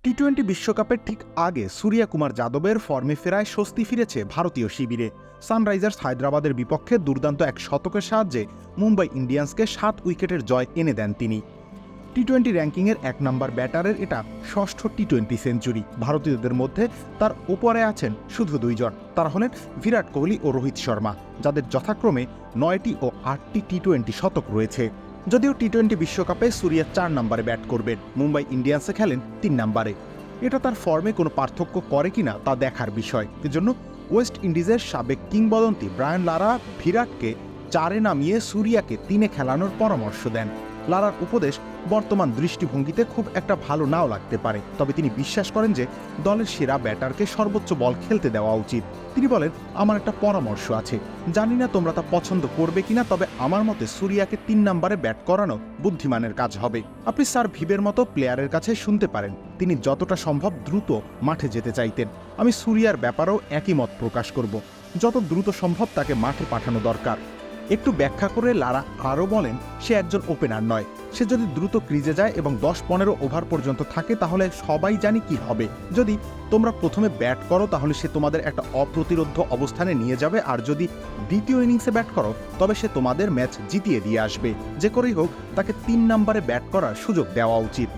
টি-20 বিশ্বকাপের ঠিক আগে সূর্যা কুমার যাদবের ফর্মে ফেরায় স্বস্তি ফিরেছে ভারতীয় শিবিরে। সানরাইজার্স হায়দ্রাবাদের বিপক্ষে দুর্দান্ত এক শতকের সাহায্যে মুম্বাই ইন্ডিয়ান্সকে 7 উইকেটের জয় এনে দেন তিনি। টি-20 র্যাঙ্কিংয়ের 1 নম্বর ব্যাটারের এটা ষষ্ঠ টি-20 সেঞ্চুরি। ভারতীয়দের মধ্যে তার ওপরে আছেন শুধু 2 জন, তারা হলেন বিরাট কোহলি ও রোহিত শর্মা, যাদের যথাক্রমে 9টি ও 8টি টি-20 শতক রয়েছে। যদিও টি-20 বিশ্বকাপে সূর্যা 4 নম্বরে ব্যাট করবেন, মুম্বাই ইন্ডিয়ান্সে খেলেন 3 নম্বরে। এটা তার ফর্মে কোনো পার্থক্য করে কিনা তা দেখার বিষয়। এজন্য ওয়েস্ট ইন্ডিজের সাবেক কিংবদন্তি ব্রায়ান লারা বিরাটকে 4-এ নামিয়ে সূর্যাকে 3-এ খেলানোর পরামর্শ দেন। লারার উপদেশ বর্তমান দৃষ্টিভঙ্গিতে খুব একটা ভালো নাও লাগতে পারে, তবে তিনি বিশ্বাস করেন যে দলের সেরা ব্যাটারকে সর্বোচ্চ বল খেলতে দেওয়া উচিত। তিনি বলেন, আমার একটা পরামর্শ আছে, জানি না তোমরা তা পছন্দ করবে কিনা, তবে আমার মতে সূর্যাকে 3 নম্বরে ব্যাট করানো বুদ্ধিমানের কাজ হবে। আপনি স্যার ভিভের মতো প্লেয়ারের কাছে শুনতে পারেন, তিনি যতটা সম্ভব দ্রুত মাঠে যেতে চাইতেন। আমি সূর্যার ব্যাপারেও একই মত প্রকাশ করব, যত দ্রুত সম্ভব তাকে মাঠে পাঠানো দরকার। একটু ব্যাখ্যা করে লারা আরও বলেন, সে একজন ওপেনার নয়, সে যদি দ্রুত ক্রিজে যায় এবং 10-15 ওভার পর্যন্ত থাকে তাহলে সবাই জানি কি হবে। যদি তোমরা প্রথমে ব্যাট করো তাহলে সে তোমাদের একটা অপ্রতিরোধ্য অবস্থানে নিয়ে যাবে, আর যদি দ্বিতীয় ইনিংসে ব্যাট করো তবে সে তোমাদের ম্যাচ জিতিয়ে দিয়ে আসবে। যে করেই হোক তাকে 3 নম্বরে ব্যাট করার সুযোগ দেওয়া উচিত।